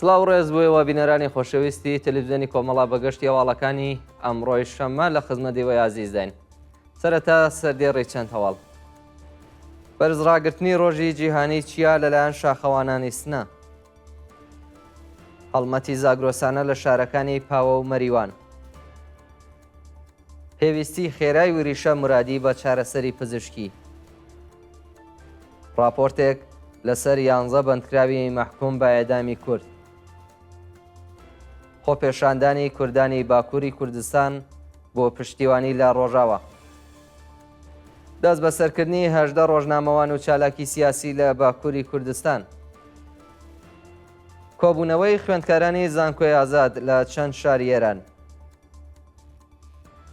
سڵاو ڕێز بوویەوە بینەرانی خۆشەویستی تەلەڤیزیۆنی کۆمەڵا بەگەشت هەواڵەکانی ئەمڕۆی شەممە لە خزمەتیەوەی ئازیزداین. سەرەتا سەردێڕی چەند هەواڵ. بەرزڕاگرتنی ڕۆژی جیهانی چیا لەلایەن شاخەوانانی سنە. هەڵمەتی زاگرۆسانە لە شارەکانی پاوە و مەریوان. پێویستی خێرای وریشە مرادی بە چارەسەری پزیشکی. راپۆرتێک لەسەر 11 بەندکراوی مەحکوم بە ئێدامی کورد. خۆپێشاندانی کوردانی باکووری کوردستان بۆ پشتیوانی لە ڕۆژاوە. دەست بەسەرکردنی 18 ڕۆژنامەوان و چالاکی سیاسی لە باکووری کوردستان. کۆبوونەوەی خوێندکارانی زانکۆی ئازاد لە چەند شاری ئێران.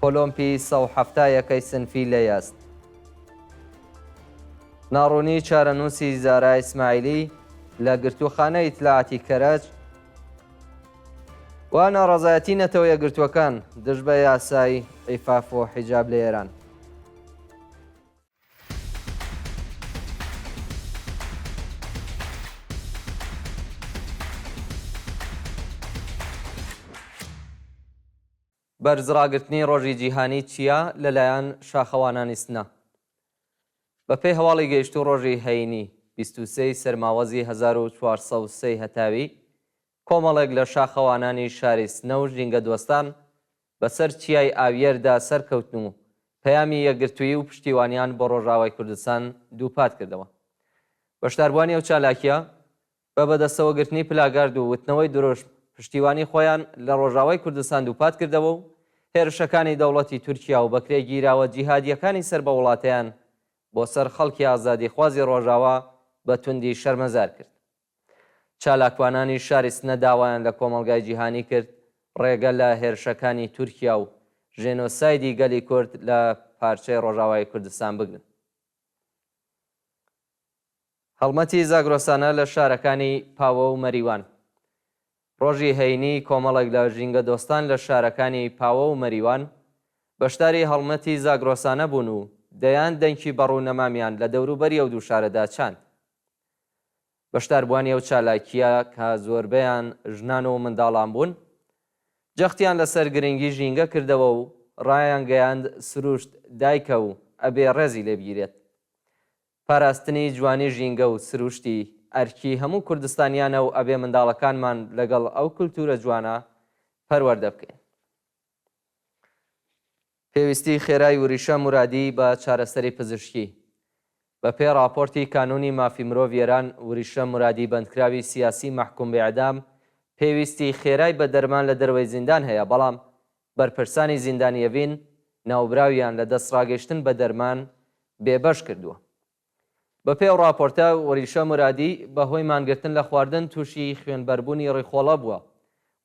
ئۆلۆمپی 170 سنفی لە یاست. ناڕوونی چارەنووسی زارا ئیسماعیلی لە گرتوخانە ئیتلاعاتی کەرەج و ناڕەزایەتی نەتەوە یەکگرتووەکان دژ بە یاسای عیفاف و حیجاب لە ئێران. بەرزڕاگرتنی ڕۆژی جیهانی چیە لەلایەن شاخەوانانی سنە. بەپێی هەواڵی گەیشتوو ڕۆژی هەینی 23 سەرماوەزی 1403 هەتاوی کۆمەڵێک لە شاخەوانانی شاری سنە و ژینگە دۆستان بەسەر چیای ئاویێردا سەرکەوتن و پەیامی یەکگرتووی و پشتیوانیان بۆ ڕۆژاوای کوردستان دووپات کردەوە. بەشداربوانی ئەو چالاکیە بە بەدەستەوەگرتنی پلاگارد و وتنەوەی درۆژ پشتیوانی خۆیان لە ڕۆژاوای کوردستان دووپات کردەوە و هێرشەکانی دەوڵەتی تورکیا و بەکرێ گیراوە جیهادیەکانی سەر بە وڵاتیان بۆ سەر خەڵکی ئازادی خوازی ڕۆژاوا بە توندی شەرمەزار کرد. چالاکوانانی شاری سنە داوایان لە کۆمەلگای جیهانی کرد ڕێگە لە هێرشەکانی تورکیا و ژێنۆسایدی گەلی کورد لە پارچەی ڕۆژاوای کوردستان بگرن. هەڵمەتی زاگرۆسانە لە شارەکانی پاوە و مەریوان. ڕۆژی هەینی کۆمەڵێک لە ژینگە دۆستان لە شارەکانی پاوە و مەریوان بەشداری هەڵمەتی زاگرۆسانە بوون و دەیان دەنگی بەڕوونەمامیان لە دەوروبەری ئەو دوو شارەدا چاند. بەشداربوانی ئەو چالاکیە کە زۆربەیان ژنان و منداڵان بوون جەختیان لەسەر گرنگی ژینگە کردەوە و ڕایان گەیاند سروشت دایکە و ئەبێ ڕێزی لێبگیرێت. پاراستنی جوانی ژینگە و سروشتی ئەرکی هەموو کوردستانیانە و ئەبێ منداڵەکانمان لەگەڵ ئەو کولتورە جوانە پەروەردە بکەین. پێویستی خێرای وریشە مرادی بە چارەسەری پزیشکی. بە پێی راپۆرتی کانونی مافی مرۆڤ ئێران وریشە مرادی بەندکراوی سیاسی مەحکوم بە ئێدام پێویستی خێرای بە دەرمان لە دەروەی زیندان هەیە، بەڵام بەرپرسانی زیندانیەڤین ناوبراویان لە دەستڕاگەشتن بە دەرمان بێبەش کردووە. بە پێی ئەو راپۆرتە وریشە مرادی بەهۆی مانگرتن لە خواردن تووشی خوێنبەربوونی ڕێخۆڵە بووە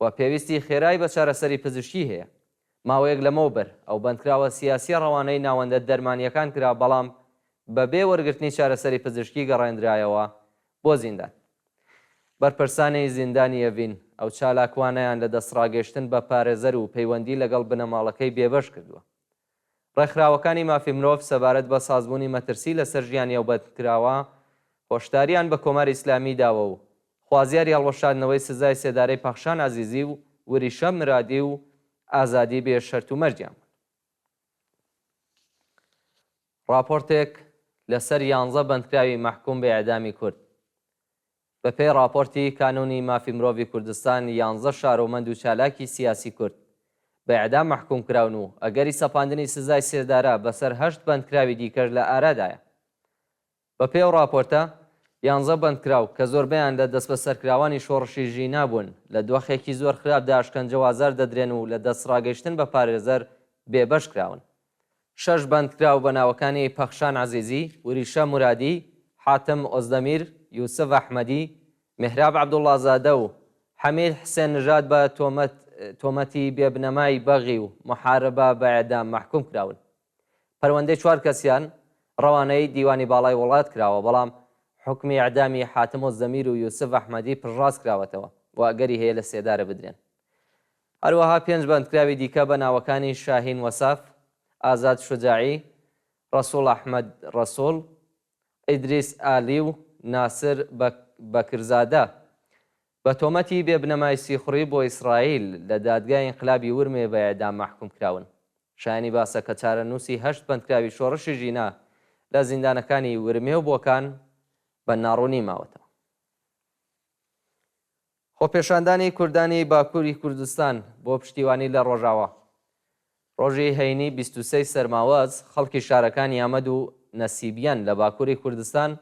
و پێویستی خێرای بە چارەسەری پزیشکی هەیە. ماوەیەک لەمەوبەر ئەو بەندکراوە سیاسی ڕەوانەی ناوەندە دەرمانیەکان کرا، بەڵام بەبێ وەرگرتنی چارەسەری پزیشکی گەڕێنرایەوە بۆ زیندان. بەرپرسانی زیندانی ئەڤین ئەو چالاکوانەیان لە دەستڕاگەشتن بە پارێزەر و پەیوەندی لەگەڵ بنەماڵەکەی بێبەش کردووە. ڕێکخراوەکانی مافی مرۆڤ سەبارەت بە سازبوونی مەترسی لەسەر ژیانی ئەو بەندکراوە هۆشداریان بە کۆماری ئیسلامی داوە و خوازیاری هەڵوەشاندنەوەی سزای سێدارەی پەخشان عەزیزی و وریشە مرادی و ئازادی بێ شەرت و مەرجیان. راپۆرتێک لەسەر 11 بەندکراوی مەحکوم بە ئێدامی کورد. بە پێی راپۆرتی کانونی مافی مرۆڤی کوردستان 11 شارۆمەند و چالاکی سیاسی کورد بە ئێدام مەحکوم کراون و ئەگەری سەپاندنی سزای سێدارە بەسەر 8 بەندکراوی دیکەش لە ئارادایە. بە پێی ئەو راپۆرتە 11 بەندکراو کە زۆربەیان لە دەست بەسەرکراوانی شۆڕشی ژینا بوون لە دۆخێکی زۆر خراپدا ئەشکەنجە و ئازار دەدرێن و لە دەستڕاگەشتن بە پارێزەر بێبەش کراون. 6 بەندکراو بە ناوەکانی پەخشان عەزیزی، وریشە مرادی، حاتم ئۆزدەمیر، یوسف ئەحمەدی، مهراب عەبدوڵڵازادە و حەمید حسێن نژاد بە تۆمەتی بێبنەمای بەغی و محاربە بە ئێدام مەحکوم کراون. پەروەندەی 4 کەسیان ڕەوانەی دیوانی باڵای وڵات کراوە، بەڵام حکمی ئەعدامی حاتم ئۆزدەمیر و یوسف ئەحمەدی پڕڕاست کراوەتەوە و ئەگەری هەیە لە سێدارە بدرێن. هەروەها 5 بەندکراوی دیکە بە ناوەکانی شاهین وەساف، ئازاد شجاعی، ڕەسوڵ ئەحمەد ڕەسوڵ، ئیدریس ئالی و ناسر بەکرزادە بە تۆمەتی بێبنەمای سیخڕی بۆ ئیسرائیل لە دادگای ئینقلابی ورمێ بە ئێدام محکوم کراون. شایانی باسە کە چارەنووسی 8 بەندکراوی شۆڕشی ژینا لە زیندانەکانی ورمێ و بۆکان بە ناڕوونی ماوەتەوە. خۆپێشاندانی کوردانی باکووری کوردستان بۆ پشتیوانی لە ڕۆژاوە. ڕۆژی هەینی 23 سەرماوەز خەڵکی شارەکانی ئامەد و نەسیبیان لە باکووری کوردستان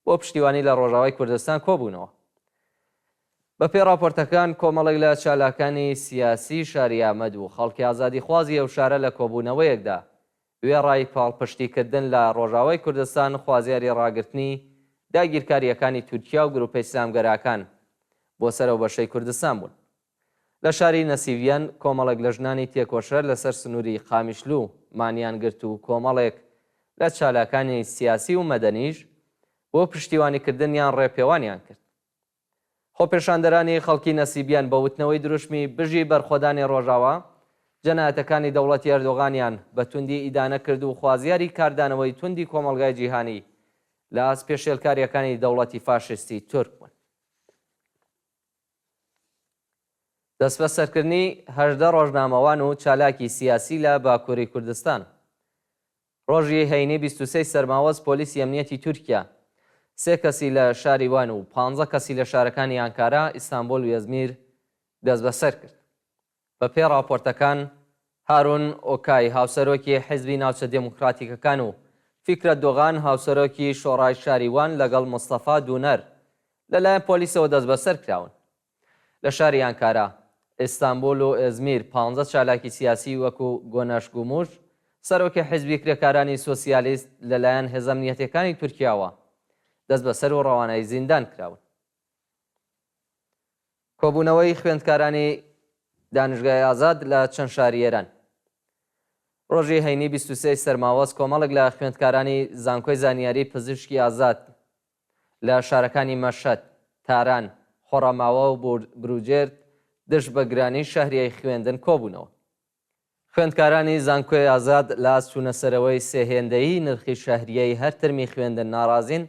بۆ پشتیوانی لە ڕۆژاوای کوردستان کۆبوونەوە. بەپێی راپۆرتەکان کۆمەڵێک لە چالاکانی سیاسی شاری ئامەد و خەڵکی ئازادی خوازی ئەو شارە لە کۆبوونەوەیەکدا وێڕای پاڵپشتیکردن لە ڕۆژاوای کوردستان خوازیاری ڕاگررتنی داگیرکاریەکانی تورکیا و گروپی ئیسلامگەراکان بۆ سەرەو بەشەی کوردستان بوون. لە شاری نەسیڤیان کۆمەڵێک لە ژنانی تێکۆشەر لەسەر سنووری خامیشلو مانیان گرت و کۆمەڵێک لە چالاکانی سیاسی و مەدەنیش بۆ پشتیوانیکردنیان ڕێپێوانیان کرد. خۆپێشاندەرانی خەڵکی نەسیبیان بە وتنەوەی دروشمی بژی بەرخۆدانی ڕۆژاوە جەنایەتەکانی دەوڵەتی ئەردۆغانیان بە توندی ئیدانە کرد و خوازیاری کاردانەوەی توندی کۆمەلگای جیهانی لە پێشێلکاریەکانی دەوڵەتی فاشستی تورک بوون. دەست بە سەرکردنی 18 ڕۆژنامەوان و چالاکی سیاسی لە باکووری کوردستان. ڕۆژی هەینی 23 سەرماوەز پۆلیسی ئەمنیەتی تورکیا 3 کەسی لە شاری وان و 15 کەسی لە شارەکانی ئانکارا، ئیستانبول و ئەزمیر دەست بەسەر کرد. بەپێی راپۆرتەکان هارون ئۆکای هاوسەرۆکی حیزبی ناوچە دموکراتیکەکان و فیکرە دۆغان هاوسەرۆکی شۆڕای شاری وان لەگەڵ مستەفا دونەر لەلایەن پۆلیسەوە دەست بەسەر کراون. لە شاری ئانکارا، ئیستانبول و ئەزمیر 15 چالاکی سیاسی وەکو گۆنەش گوموش سەرۆکی حیزبی کرێکارانی سۆسیالیست لەلایەن هێزە ئەمنیەتیەکانی تورکیاوە دەست بەسەر و ڕەوانەی زیندان کراون. کۆبوونەوەی خوێندکارانی دانیشگای ئازاد لە چەند شاری ئێران. ڕۆژی هەینی 23 سەرماوەز کۆمەڵێک لە خوێندکارانی زانکۆی زانیاری پزیشکی ئازاد لە شارەکانی مەشەد، تاران، خۆڕەماوە و بروجێرد دشت بە گرانی شەهریای خوێندن کۆبوونەوە. خوێندکارانی زانکۆی ئازاد لە ئاچوونەسەرەوەی سێهێندەیی نرخی شەهریەی هەر ترمی خوێندن ناڕازین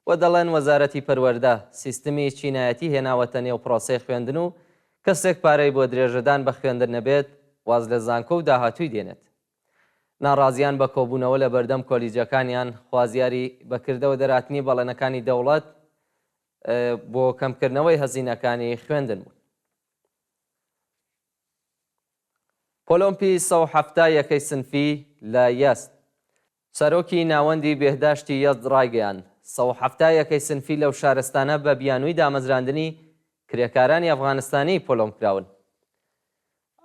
و دەڵێن وەزارەتی پەروەردە سیستمی چینایەتی هێناوەتە نێو پرۆسەی خوێندن و کەسێک پارەی بۆ درێژەدان بە خوێندن نەبێت واز لە زانکۆ و داهاتووی دێنێت. ناڕازیان بە کۆبوونەوە لە بەردەم کۆلیجەکانیان خوازیاری بەکردەوە دەراتنی بەڵێنەکانی دەوڵەت بۆ کەمکردنەوەی هەزینەکانی خوێندن بوون. پۆلۆمپی 170 یەکەی سنفی لە یەست. سەرۆکی ناوەندی بێهداشتی یەزد ڕایگەیاند 170 یەکەی سنفی لەو شارستانە بە بیانووی دامەزراندنی کرێکارانی ئەفغانستانی پۆلۆم کراون.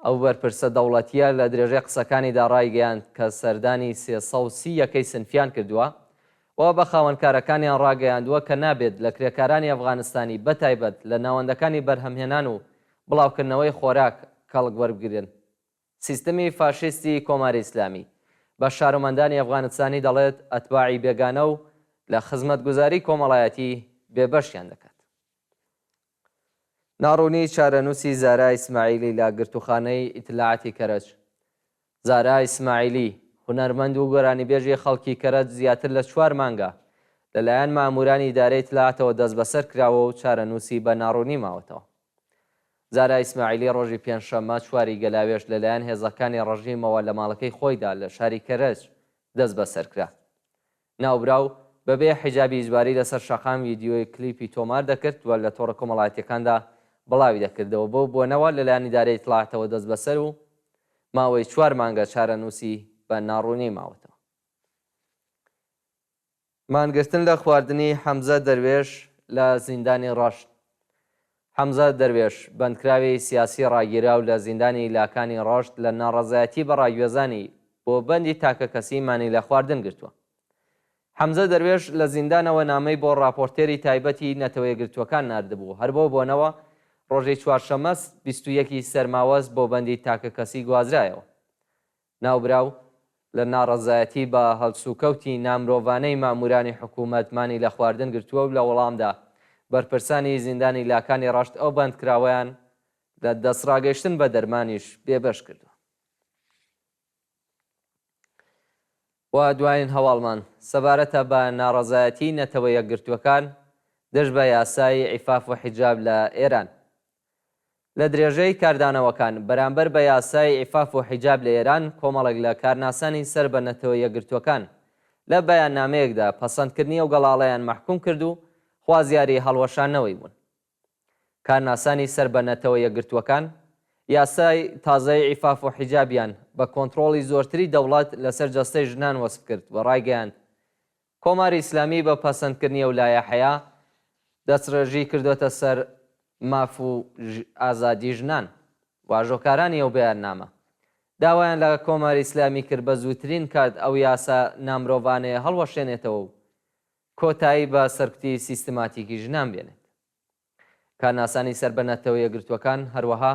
ئەو بەرپرسە دەوڵەتیە لە درێژەی قسەکانیدا ڕایگەیاند کە سەردانی 330 یەکەی سنفیان کردووە و بە خاوەنکارەکانیان ڕاگەیاندووە کە نابێت لە کرێکارانی ئەفغانستانی بەتایبەت لە ناوەندەکانی بەرهەمهێنان و بڵاوکردنەوەی خۆراک کەڵک وەربگرن. سیستمی فاشیستی کۆماری ئیسلامی بە شارۆمەندانی ئەفغانستانی دەڵێت ئەتباعی بێگانە و لە خزمەتگوزاری کۆمەڵایەتی بێبەشیان دەکات. ناڕوونی چارەنووسی زارا ئیسماعیلی لە گرتوخانەی ئیتلاعاتی کەرەج. زارا ئیسماعیلی هونەرمەند و گۆرانیبێژی خەڵکی کەرەج زیاتر لە 4 مانگە لەلایەن مامورانی ئیدارەی ئیتلاعاتەوە دەست بەسەر کراوە و چارەنووسی بە ناڕوونی ماوەتەوە. زارا ئیسماعیلی ڕۆژی پێنجشەممە 4 گەلاوێش لەلایەن هێزەکانی ڕەژیمەوە لە ماڵەکەی خۆیدا لە شاری کەرەج دەست بەسەر کرا. ناوبراو بەبێ حیجابی ئیجباری لەسەر شەقام ویدیۆی کلیپی تۆمار دەکرد و لە تۆڕە کۆمەڵایەتیەکاندا بڵاوی دەکردەوە بۆ بۆنەوە لەلایەن ئیدارەی ئیتلاعاتەوە دەست بەسەر و ماوەی 4 مانگە چارەنووسی بە ناڕوونی ماوەتەوە. مانگرتن لە خواردنی حەمزە دەروێش لە زیندانی ڕەشت. حەمزە دەروێش بەندکراوی سیاسی ڕاگیراو لە زیندانی لاکانی ڕەشت لە ناڕەزایەتی بە ڕاگوێزانی بۆ بەندی تاکە کەسی مانی لە خواردن گرتووە. حەمزە دەروێش لە زیندانەوە نامەی بۆ راپۆرتێری تایبەتی نەتەوەی گرتووەکان ناردبوو. هەر بۆ بۆنەوە ڕۆژەی چوارشەممە 21 سەرماوەز بۆ بەندی تاکە کەسی گوازرایەوە. ناوبراو لە ناڕەزایەتی بە هەڵسوکەوتی نامرۆڤانەی مامورانی حکوومەتمانی لە خواردن گرتووە و لە وەڵامدا بەرپرسانی زیندانی لاکانی ڕەشت ئەو بەندکراوەیان لە دەستڕاگەیشتن بە دەرمانیش بێبەش کردووە. و دوایین هەواڵمان سەبارەتە بە ناڕەزایەتی نەتەوە یەکگرتووەکان دەست بە یاسای عیفاف و حیجاب لە ئێران. لە درێژەی کاردانەوەکان بەرامبەر بە یاسای عیفاف و حیجاب لە ئێران کۆمەڵێک لە کارناسانی سەر بە نەتەوە یەکگرتوەکان لە بەیاننامەیەکدا پەسەندکردنی ئەو گەڵاڵەیان مەحکوم کرد و خوازیاری هەڵوەشانەوەی بوون. کارناسانی سەر بە نەتەوە یەکگرتوەکان یاسای تازای عیفاف و حیجابیان بە کۆنتڕۆڵی زۆرتری دەوڵەت لەسەر جەستەی ژنان وەسف کرد و ڕایگەیاند کۆماری ئیسلامی بە پەسەندکردنی ئەو لایەحەیە دەستڕێژی کردوتە سەر ماف و ئازادی ژنان. واژۆکارانی ئەو بەیاننامە داوایان لە کۆماری ئیسلامی کرد بە زووترین کات ئەو یاسا نامرۆڤانەیە هەڵوەشێنێتەوە و کۆتایی بە سەرکوتی سیستماتیکی ژنان بێنێت. کارناسانی سەر بە نەتەوە یەکگرتوەکان هەروەها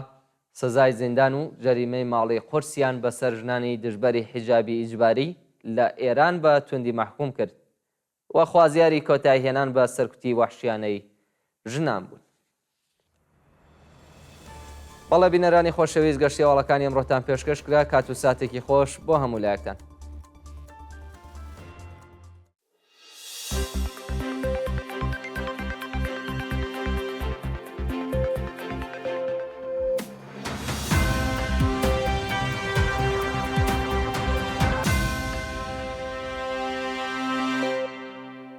سزای زیندان و جەریمەی ماڵی قورسیان بەسەر ژنانی دژبەری حیجابی ئیجباری لە ئێران بە توندی مەحکوم کرد و خوازیاری کۆتایی هێنان بە سەرکوتی وەحشیانەی ژنان بوون. بەڵێ بینەرانی خۆشەویست گەشتیاوەڵەکانی ئەمڕۆتان پێشکەش کرا. کات و ساتێکی خۆش بۆ هەموو لایەکتان.